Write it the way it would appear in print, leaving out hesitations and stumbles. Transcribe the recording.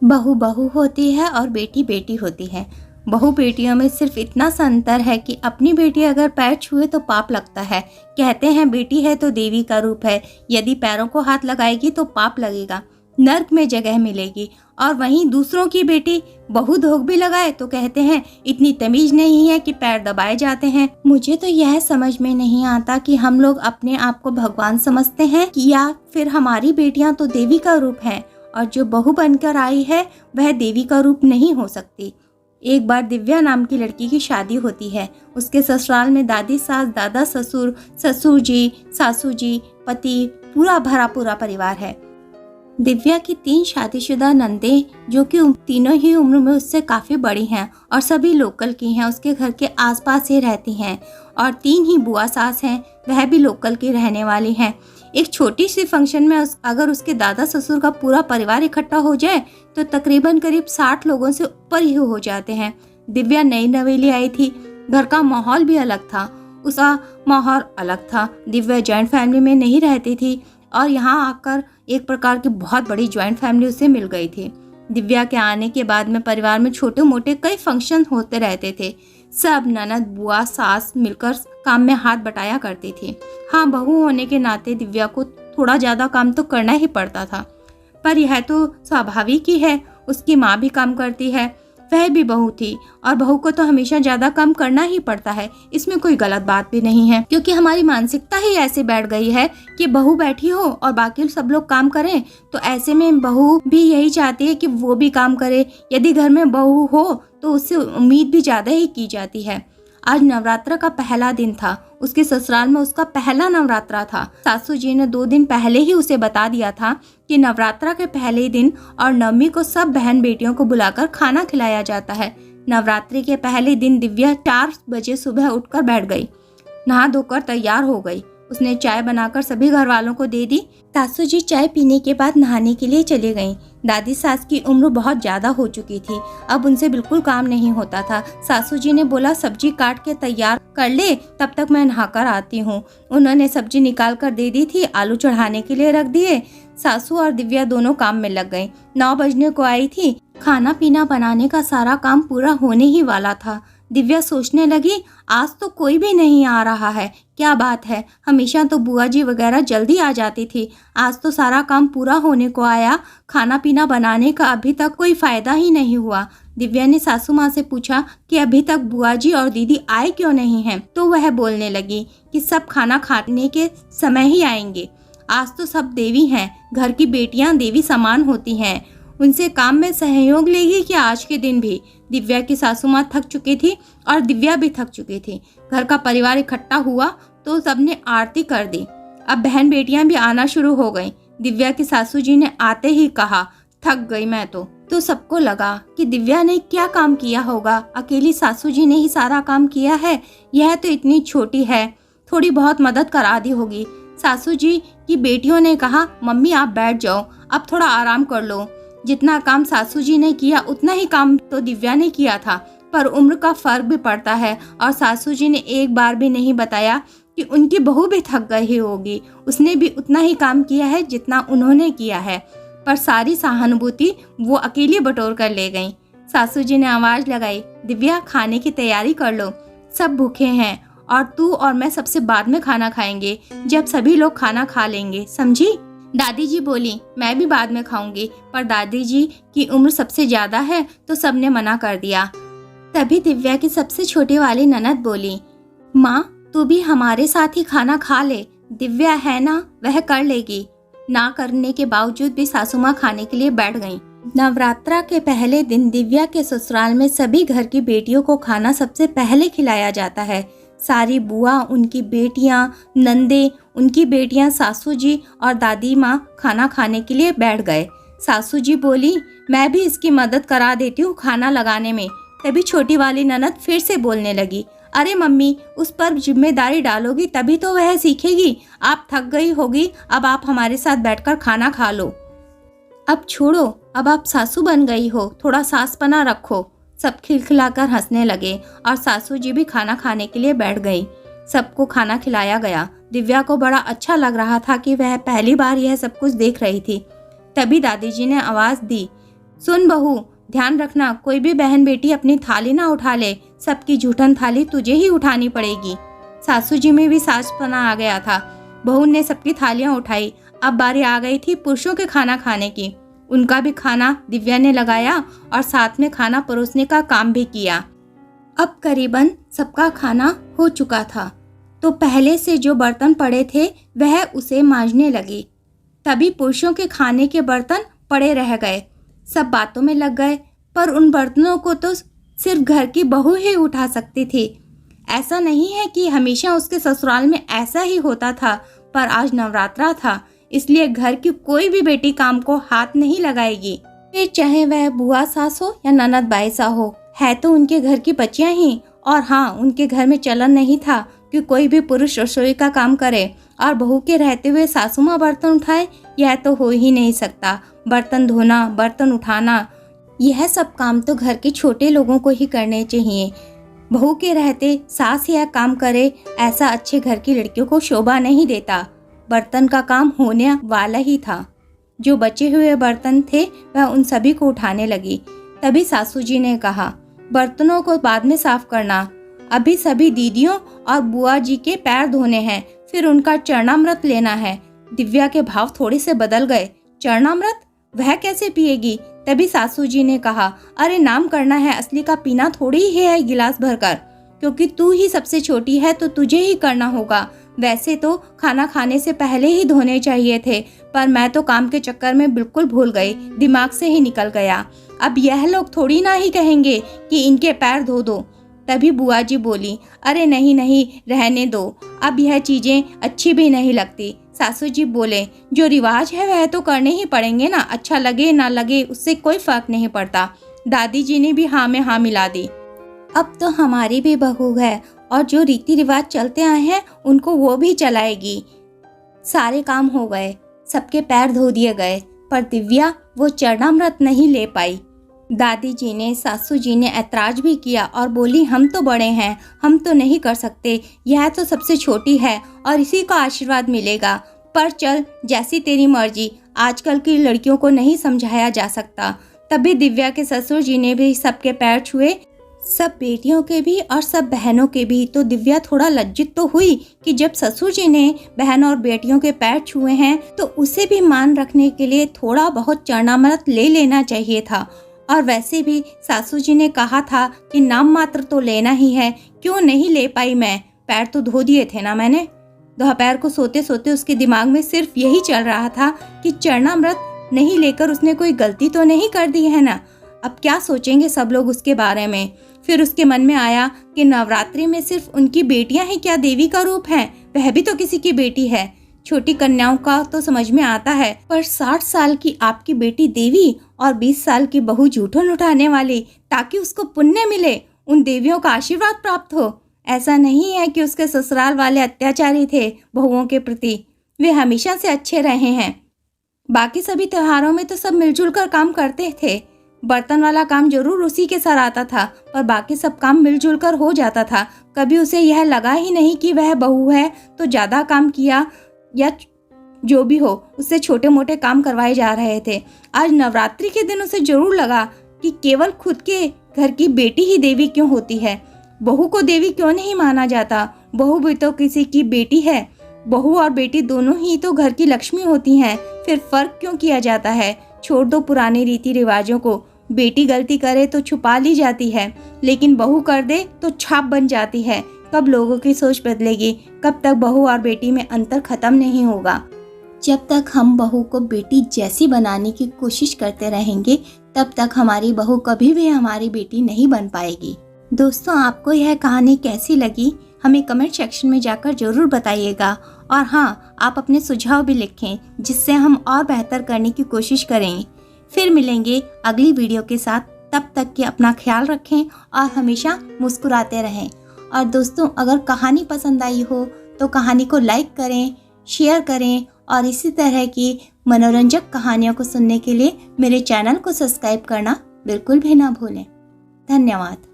बहू बहू होती है और बेटी बेटी होती है। बहू बेटियों में सिर्फ इतना सा अंतर है कि अपनी बेटी अगर पैर छुए तो पाप लगता है। कहते हैं बेटी है तो देवी का रूप है, यदि पैरों को हाथ लगाएगी तो पाप लगेगा, नर्क में जगह मिलेगी। और वहीं दूसरों की बेटी बहू धोख भी लगाए तो कहते हैं इतनी तमीज नहीं है कि पैर दबाए जाते हैं। मुझे तो यह समझ में नहीं आता कि हम लोग अपने आप को भगवान समझते हैं या फिर हमारी बेटियां तो देवी का रूप हैं और जो बहू बनकर आई है वह देवी का रूप नहीं हो सकती। एक बार दिव्या नाम की लड़की की शादी होती है। उसके ससुराल में दादी सास, दादा ससुर, ससुर जी, सासू जी, पति, पूरा भरा पूरा परिवार है। दिव्या की 3 शादीशुदा नंदे जो कि तीनों ही उम्र में उससे काफ़ी बड़ी हैं और सभी लोकल की हैं, उसके घर के आसपास ही रहती हैं। और 3 ही बुआ सास हैं, वह भी लोकल की रहने वाली हैं। एक छोटी सी फंक्शन में अगर उसके दादा ससुर का पूरा परिवार इकट्ठा हो जाए तो तकरीबन करीब 60 लोगों से ऊपर ही हो जाते हैं। दिव्या नई नवेली आई थी, घर का माहौल भी अलग था, उसका माहौल अलग था। दिव्या जॉइंट फैमिली में नहीं रहती थी और यहाँ आकर एक प्रकार की बहुत बड़ी जॉइंट फैमिली उसे मिल गई थी। दिव्या के आने के बाद में परिवार में छोटे मोटे कई फंक्शन होते रहते थे। सब ननद बुआ सास मिलकर काम में हाथ बटाया करती थी। हाँ, बहू होने के नाते दिव्या को थोड़ा ज़्यादा काम तो करना ही पड़ता था, पर यह तो स्वाभाविक ही है। उसकी माँ भी काम करती है, वह भी बहू थी और बहू को तो हमेशा ज्यादा काम करना ही पड़ता है। इसमें कोई गलत बात भी नहीं है, क्योंकि हमारी मानसिकता ही ऐसे बैठ गई है कि बहू बैठी हो और बाकी सब लोग काम करें, तो ऐसे में बहू भी यही चाहती है कि वो भी काम करे। यदि घर में बहू हो तो उससे उम्मीद भी ज्यादा ही की जाती है। आज नवरात्र का पहला दिन था। उसके ससुराल में उसका पहला नवरात्रा था। सासू जी ने 2 दिन पहले ही उसे बता दिया था कि नवरात्रा के पहले दिन और नवमी को सब बहन बेटियों को बुलाकर खाना खिलाया जाता है। नवरात्रि के पहले दिन दिव्या 4 बजे सुबह उठकर बैठ गई, नहा धोकर तैयार हो गई। उसने चाय बनाकर सभी घर वालों को दे दी। सासू जी चाय पीने के बाद नहाने के लिए चली गईं। दादी सास की उम्र बहुत ज्यादा हो चुकी थी, अब उनसे बिल्कुल काम नहीं होता था। सासू जी ने बोला सब्जी काट के तैयार कर ले, तब तक मैं नहाकर आती हूँ। उन्होंने सब्जी निकाल कर दे दी थी, आलू चढ़ाने के लिए रख दिए। सासू और दिव्या दोनों काम में लग गईं। 9 बजने को आई थी। खाना पीना बनाने का सारा काम पूरा होने ही वाला था। दिव्या सोचने लगी आज तो कोई भी नहीं आ रहा है, क्या बात है, हमेशा तो बुआ जी वगैरह जल्दी आ जाती थी, आज तो सारा काम पूरा होने को आया, खाना पीना बनाने का अभी तक कोई फायदा ही नहीं हुआ। दिव्या ने सासू माँ से पूछा कि अभी तक बुआ जी और दीदी आए क्यों नहीं हैं, तो वह बोलने लगी कि सब खाना खाने के समय ही आएंगे। आज तो सब देवी हैं, घर की बेटियां देवी समान होती हैं, उनसे काम में सहयोग लेगी कि आज के दिन भी। दिव्या की सासू माँ थक चुकी थी और दिव्या भी थक चुकी थी। घर का परिवार इकट्ठा हुआ तो सबने आरती कर दी। अब बहन बेटियां भी आना शुरू हो गईं। दिव्या की सासू जी ने आते ही कहा थक गई मैं तो सबको लगा कि दिव्या ने क्या काम किया होगा, अकेली सासू जी ने ही सारा काम किया है, यह तो इतनी छोटी है, थोड़ी बहुत मदद करा दी होगी। सासू जी की बेटियों ने कहा मम्मी आप बैठ जाओ, अब थोड़ा आराम कर लो। जितना काम सासू जी ने किया उतना ही काम तो दिव्या ने किया था, पर उम्र का फर्क भी पड़ता है और सासू जी ने एक बार भी नहीं बताया कि उनकी बहू भी थक गई होगी, उसने भी उतना ही काम किया है जितना उन्होंने किया है, पर सारी सहानुभूति वो अकेली बटोर कर ले गईं। सासू जी ने आवाज लगाई दिव्या खाने की तैयारी कर लो, सब भूखे हैं और तू और मैं सबसे बाद में खाना खाएंगे, जब सभी लोग खाना खा लेंगे, समझी। दादी जी बोली मैं भी बाद में खाऊंगी, पर दादी जी की उम्र सबसे ज्यादा है तो सबने मना कर दिया। तभी दिव्या की सबसे छोटी वाली ननद बोली माँ तू भी हमारे साथ ही खाना खा ले, दिव्या है ना वह कर लेगी। ना करने के बावजूद भी सासू माँ खाने के लिए बैठ गईं। नवरात्रा के पहले दिन दिव्या के ससुराल में सभी घर की बेटियों को खाना सबसे पहले खिलाया जाता है। सारी बुआ, उनकी बेटियां, नंदे, उनकी बेटियां, सासू जी और दादी माँ खाना खाने के लिए बैठ गए। सासू जी बोली मैं भी इसकी मदद करा देती हूँ खाना लगाने में। तभी छोटी वाली ननद फिर से बोलने लगी अरे मम्मी उस पर जिम्मेदारी डालोगी तभी तो वह सीखेगी, आप थक गई होगी, अब आप हमारे साथ बैठकर खाना खा लो। अब छोड़ो, अब आप सासू बन गई हो, थोड़ा सासपना रखो। सब खिलखिलाकर हंसने लगे और सासू जी भी खाना खाने के लिए बैठ गई। सबको खाना खिलाया गया। दिव्या को बड़ा अच्छा लग रहा था कि वह पहली बार यह सब कुछ देख रही थी। तभी दादी जी ने आवाज दी सुन बहू, ध्यान रखना कोई भी बहन बेटी अपनी थाली ना उठा ले, सबकी जूठन थाली तुझे ही उठानी पड़ेगी। सासू जी में भी सासपना आ गया था। बहू ने सबकी थालियां उठाई। अब बारी आ गई थी पुरुषों के खाना खाने की। उनका भी खाना दिव्या ने लगाया और साथ में खाना परोसने का काम भी किया। अब करीबन सबका खाना हो चुका था, तो पहले से जो बर्तन पड़े थे वह उसे मांजने लगी। तभी पुरुषों के खाने के बर्तन पड़े रह गए। सब बातों में लग गए, पर उन बर्तनों को तो सिर्फ घर की बहू ही उठा सकती थी। ऐसा नहीं है कि हमेशा उसके ससुराल में ऐसा ही होता था, पर आज नवरात्रा था, इसलिए घर की कोई भी बेटी काम को हाथ नहीं लगाएगी, फिर चाहे वह बुआ सास हो या ननद बाईसा हो। है तो उनके घर की बच्चियां ही। और हाँ, उनके घर में चलन नहीं था कि कोई भी पुरुष रसोई का काम करे और बहू के रहते हुए सासू माँ बर्तन उठाए। यह तो हो ही नहीं सकता। बर्तन धोना, बर्तन उठाना, यह सब काम तो घर के छोटे लोगों को ही करने चाहिए। बहू के रहते सास यह काम करे, ऐसा अच्छे घर की लड़कियों को शोभा नहीं देता। बर्तन का काम होने वाला ही था। जो बचे हुए बर्तन थे वह उन सभी को उठाने लगी। तभी सासू जी ने कहा, बर्तनों को बाद में साफ करना, अभी सभी दीदियों और बुआ जी के पैर धोने हैं, फिर उनका चरणामृत लेना है। दिव्या के भाव थोड़े से बदल गए। चरणामृत वह कैसे पिएगी? तभी सासू जी ने कहा, अरे नाम करना है, असली का पीना थोड़ी ही है गिलास भरकर, क्योंकि तू ही सबसे छोटी है तो तुझे ही करना होगा। वैसे तो खाना खाने से पहले ही धोने चाहिए थे, पर मैं तो काम के चक्कर में बिल्कुल भूल गई, दिमाग से ही निकल गया। अब यह लोग थोड़ी ना ही कहेंगे कि इनके पैर धो दो। तभी बुआ जी बोली, अरे नहीं नहीं, रहने दो, अब यह चीजें अच्छी भी नहीं लगती। सासू जी बोले, जो रिवाज है वह तो करने ही पड़ेंगे ना, अच्छा लगे ना लगे उससे कोई फर्क नहीं पड़ता। दादी जी ने भी हाँ में हाँ मिला दी। अब तो हमारी भी बहू है और जो रीति रिवाज चलते आए हैं उनको वो भी चलाएगी। सारे काम हो गए, सबके पैर धो दिए गए, पर दिव्या वो चरणामृत नहीं ले पाई। दादी जी ने, सासू जी ने ऐतराज भी किया और बोली, हम तो बड़े हैं, हम तो नहीं कर सकते, यह तो सबसे छोटी है और इसी का आशीर्वाद मिलेगा। पर चल, जैसी तेरी मर्जी, आजकल की लड़कियों को नहीं समझाया जा सकता। तभी दिव्या के ससुर जी ने भी सबके पैर छुए, सब बेटियों के भी और सब बहनों के भी। तो दिव्या थोड़ा लज्जित तो हुई कि जब ससुर जी ने बहन और बेटियों के पैर छुए हैं तो उसे भी मान रखने के लिए थोड़ा बहुत चरणामृत ले लेना चाहिए था। और वैसे भी सासू जी ने कहा था कि नाम मात्र तो लेना ही है, क्यों नहीं ले पाई मैं, पैर तो धो दिए थे ना मैंने। दोपहर को सोते सोते उसके दिमाग में सिर्फ यही चल रहा था कि चरणामृत नहीं लेकर उसने कोई गलती तो नहीं कर दी है ना। अब क्या सोचेंगे सब लोग उसके बारे में। फिर उसके मन में आया कि नवरात्रि में सिर्फ उनकी बेटियां ही क्या देवी का रूप हैं, वह भी तो किसी की बेटी है। छोटी कन्याओं का तो समझ में आता है, पर 60 साल की आपकी बेटी देवी और 20 साल की बहू जूठन उठाने वाली, ताकि उसको पुण्य मिले, उन देवियों का आशीर्वाद प्राप्त हो। ऐसा नहीं है कि उसके ससुराल वाले अत्याचारी थे बहुओं के प्रति, वे हमेशा से अच्छे रहे हैं। बाकी सभी त्योहारों में तो सब मिलजुल कर काम करते थे। बर्तन वाला काम जरूर उसी के सर आता था, पर बाकी सब काम मिलजुल कर हो जाता था। कभी उसे यह लगा ही नहीं कि वह बहू है तो ज्यादा काम किया, या जो भी हो उससे छोटे मोटे काम करवाए जा रहे थे। आज नवरात्रि के दिन उसे जरूर लगा कि केवल खुद के घर की बेटी ही देवी क्यों होती है, बहू को देवी क्यों नहीं माना जाता। बहू भी तो किसी की बेटी है, बहू और बेटी दोनों ही तो घर की लक्ष्मी होती हैं, फिर फर्क क्यों किया जाता है। छोड़ दो पुराने रीति रिवाजों को। बेटी गलती करे तो छुपा ली जाती है, लेकिन बहू कर दे तो छाप बन जाती है। कब लोगों की सोच बदलेगी, कब तक बहू और बेटी में अंतर खत्म नहीं होगा। जब तक हम बहू को बेटी जैसी बनाने की कोशिश करते रहेंगे, तब तक हमारी बहू कभी भी हमारी बेटी नहीं बन पाएगी। दोस्तों, आपको यह कहानी कैसी लगी हमें कमेंट सेक्शन में जाकर जरूर बताइएगा। और हाँ, आप अपने सुझाव भी लिखें, जिससे हम और बेहतर करने की कोशिश करें। फिर मिलेंगे अगली वीडियो के साथ। तब तक के अपना ख्याल रखें और हमेशा मुस्कुराते रहें। और दोस्तों, अगर कहानी पसंद आई हो तो कहानी को लाइक करें, शेयर करें और इसी तरह की मनोरंजक कहानियों को सुनने के लिए मेरे चैनल को सब्सक्राइब करना बिल्कुल भी ना भूलें। धन्यवाद।